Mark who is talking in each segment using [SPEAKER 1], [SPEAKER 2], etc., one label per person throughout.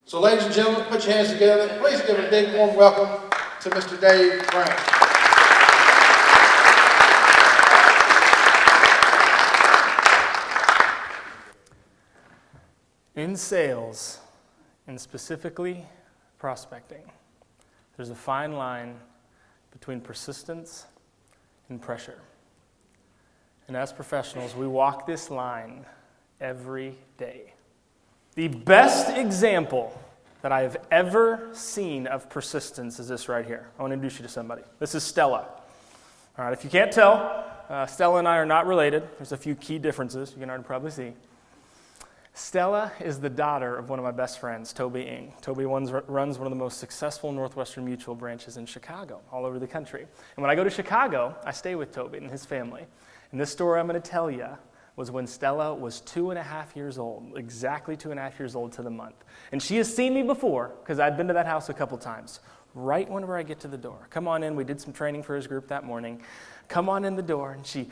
[SPEAKER 1] So ladies and gentlemen, put your hands together. Please give a big warm welcome to Mr. Dave Brown.
[SPEAKER 2] In sales, and specifically prospecting, there's a fine line between persistence and pressure. And as professionals, we walk this line every day. The best example that I have ever seen of persistence is this right here. I want to introduce you to somebody. This is Stella. All right, if you can't tell, Stella and I are not related. There's a few key differences you can already probably see. Stella is the daughter of one of my best friends, Toby Ng. Toby runs one of the most successful Northwestern Mutual branches in Chicago, all over the country. And when I go to Chicago, I stay with Toby and his family. And this story I'm going to tell you was when Stella was 2.5 years old, exactly 2.5 years old to the month. And she has seen me before, because I'd been to that house a couple times. Right whenever I get to the door, come on in, we did some training for his group that morning. Come on in the door, and she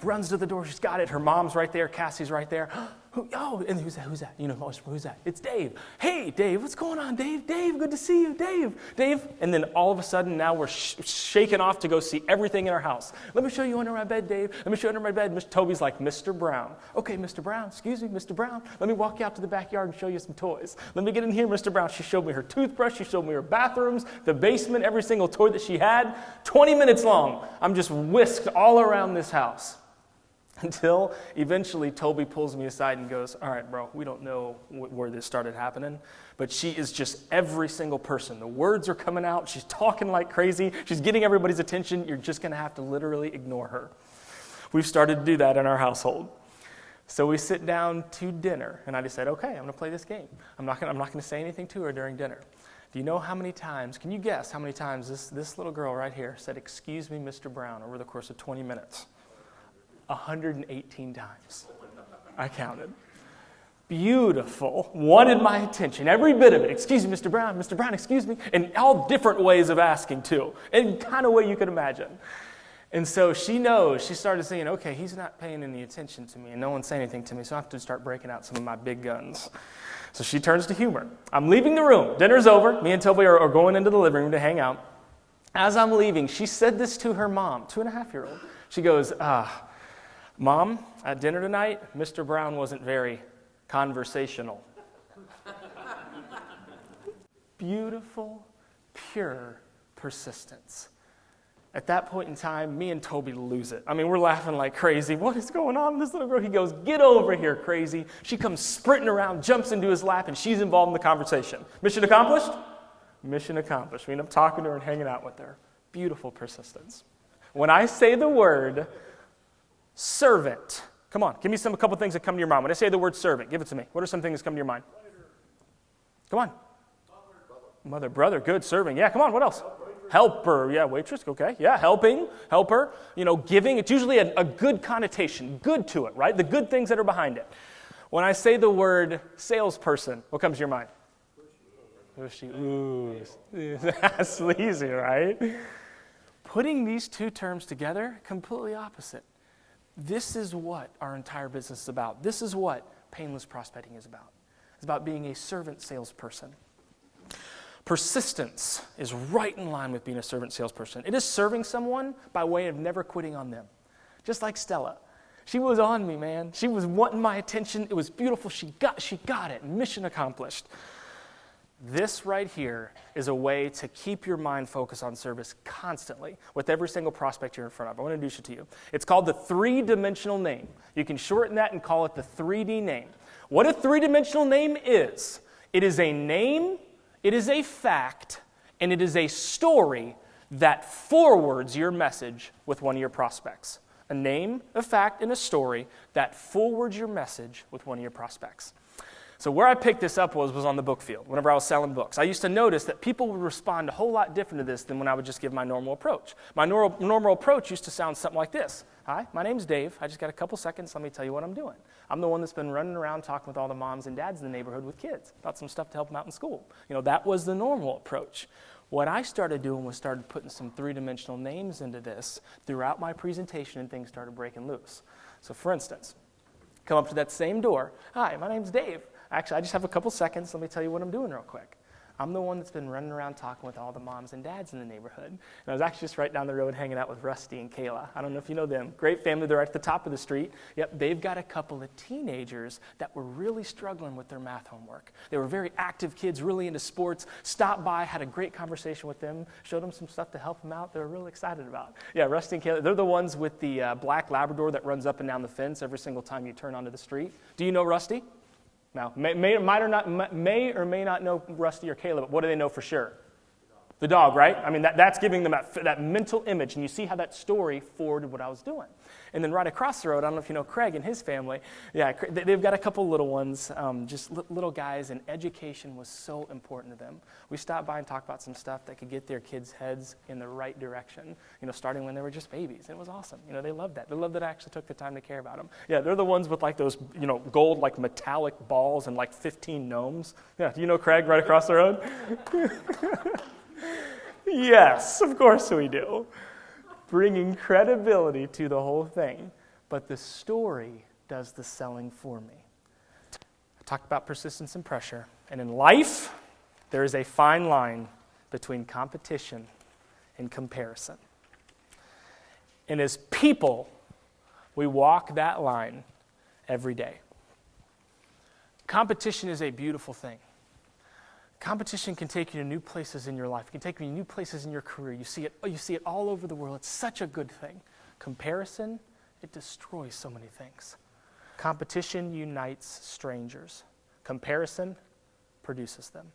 [SPEAKER 2] runs to the door, she's got it, her mom's right there, Cassie's right there. And who's that? You know, who's that? It's Dave. Hey, Dave, what's going on, Dave? Dave, good to see you, Dave. And then all of a sudden, now we're shaking off to go see everything in our house. Let me show you under my bed, Dave. Let me show you under my bed. Mr. Toby's like, Mr. Brown. Okay, Mr. Brown, excuse me, Mr. Brown. Let me walk you out to the backyard and show you some toys. Let me get in here, Mr. Brown. She showed me her toothbrush. She showed me her bathrooms, the basement, every single toy that she had. 20 minutes long. I'm just whisked all around this house. Until eventually Toby pulls me aside and goes, all right, bro, we don't know where this started happening, but she is just every single person. The words are coming out. She's talking like crazy. She's getting everybody's attention. You're just going to have to literally ignore her. We've started to do that in our household. So we sit down to dinner, and I just said, okay, I'm going to play this game. I'm not going to say anything to her during dinner. Do you know how many times, can you guess how many times this little girl right here said, excuse me, Mr. Brown, over the course of 20 minutes? 118 times. I counted. Beautiful. Wanted my attention. Every bit of it. Excuse me, Mr. Brown, excuse me. And all different ways of asking, too. Any kind of way you could imagine. And so she knows. She started saying, okay, he's not paying any attention to me, and no one's saying anything to me, so I have to start breaking out some of my big guns. So she turns to humor. I'm leaving the room. Dinner's over. Me and Toby are going into the living room to hang out. As I'm leaving, she said this to her mom, 2.5-year-old. She goes, Mom, at dinner tonight, Mr. Brown wasn't very conversational. Beautiful, pure persistence. At that point in time, me and Toby lose it. I mean, we're laughing like crazy. What is going on? This little girl, he goes, get over here, crazy. She comes sprinting around, jumps into his lap, and she's involved in the conversation. Mission accomplished? Mission accomplished. We end up talking to her and hanging out with her. Beautiful persistence. When I say the word servant. Come on, give me a couple things that come to your mind. When I say the word servant, give it to me. What are some things that come to your mind? Come on. Mother, brother, good, serving. Yeah, come on, what else? Helper, yeah, waitress, okay. Yeah, helping, helper, giving. It's usually a good connotation, good to it, right? The good things that are behind it. When I say the word salesperson, what comes to your mind? Pushy. Ooh, that's sleazy, right? Putting these two terms together, completely opposite. This is what our entire business is about. This is what Painless prospecting is about. It's about being a servant salesperson. Persistence is right in line with being a servant salesperson. It is serving someone by way of never quitting on them. Just like Stella. She was on me, man. She was wanting my attention. It was beautiful. She got it. Mission accomplished. This right here is a way to keep your mind focused on service constantly with every single prospect you're in front of. I want to introduce it to you. It's called the three-dimensional name. You can shorten that and call it the 3D name. What a three-dimensional name is, it is a name, it is a fact, and it is a story that forwards your message with one of your prospects. A name, a fact, and a story that forwards your message with one of your prospects. So where I picked this up was on the book field, whenever I was selling books. I used to notice that people would respond a whole lot different to this than when I would just give my normal approach. My normal approach used to sound something like this. Hi, my name's Dave. I just got a couple seconds. Let me tell you what I'm doing. I'm the one that's been running around talking with all the moms and dads in the neighborhood with kids about some stuff to help them out in school. That was the normal approach. What I started doing was started putting some three-dimensional names into this throughout my presentation, and things started breaking loose. So for instance, come up to that same door. Hi, my name's Dave. Actually, I just have a couple seconds. Let me tell you what I'm doing real quick. I'm the one that's been running around talking with all the moms and dads in the neighborhood. And I was actually just right down the road hanging out with Rusty and Kayla. I don't know if you know them. Great family. They're right at the top of the street. Yep, they've got a couple of teenagers that were really struggling with their math homework. They were very active kids, really into sports. Stopped by, had a great conversation with them, showed them some stuff to help them out they were really excited about. Yeah, Rusty and Kayla, they're the ones with the black Labrador that runs up and down the fence every single time you turn onto the street. Do you know Rusty? Now, may or may not know Rusty or Caleb, but what do they know for sure? The dog, right? I mean, that's giving them that mental image, and you see how that story forwarded what I was doing. And then right across the road, I don't know if you know Craig and his family. Yeah, they've got a couple little ones, just little guys, and education was so important to them. We stopped by and talked about some stuff that could get their kids' heads in the right direction, starting when they were just babies. And it was awesome. They loved that. They loved that I actually took the time to care about them. Yeah, they're the ones with like those, gold, like metallic balls and like 15 gnomes. Yeah, do you know Craig right across the road? Yes, of course we do. Bringing credibility to the whole thing. But the story does the selling for me. I talked about persistence and pressure. And in life, there is a fine line between competition and comparison. And as people, we walk that line every day. Competition is a beautiful thing. Competition can take you to new places in your life. It can take you to new places in your career. You see it all over the world. It's such a good thing. Comparison, it destroys so many things. Competition unites strangers. Comparison produces them.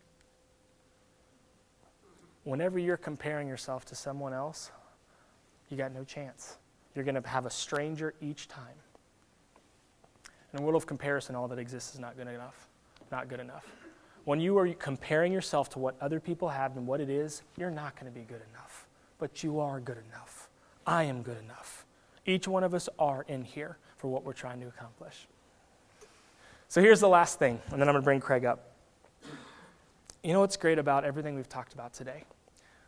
[SPEAKER 2] Whenever you're comparing yourself to someone else, you got no chance. You're going to have a stranger each time. In a world of comparison, all that exists is not good enough. Not good enough. When you are comparing yourself to what other people have and what it is, you're not going to be good enough. But you are good enough. I am good enough. Each one of us are in here for what we're trying to accomplish. So here's the last thing, and then I'm going to bring Craig up. You know what's great about everything we've talked about today?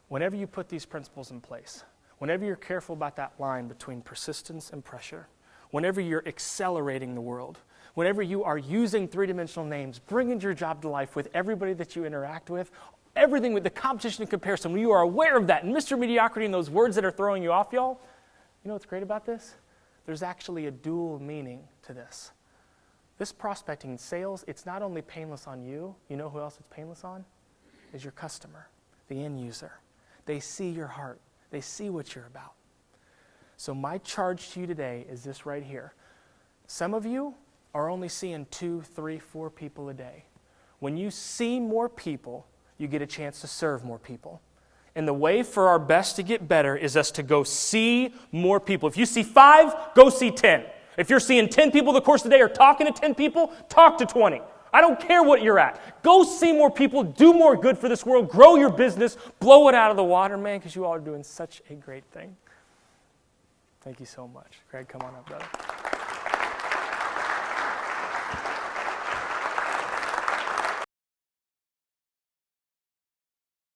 [SPEAKER 2] Whenever you put these principles in place, whenever you're careful about that line between persistence and pressure, whenever you're accelerating the world, whenever you are using three-dimensional names, bringing your job to life with everybody that you interact with, everything with the competition and comparison, when you are aware of that, and Mr. Mediocrity and those words that are throwing you off, y'all, you know what's great about this? There's actually a dual meaning to this. This prospecting and sales, it's not only painless on you, you know who else it's painless on? Is your customer, the end user. They see your heart. They see what you're about. So my charge to you today is this right here. Some of you are only seeing 2, 3, 4 people a day. When you see more people, you get a chance to serve more people. And the way for our best to get better is us to go see more people. If you see 5, go see 10. If you're seeing 10 people the course of the day or talking to 10 people, talk to 20. I don't care what you're at. Go see more people, do more good for this world, grow your business, blow it out of the water, man, because you all are doing such a great thing. Thank you so much. Craig, come on up, brother.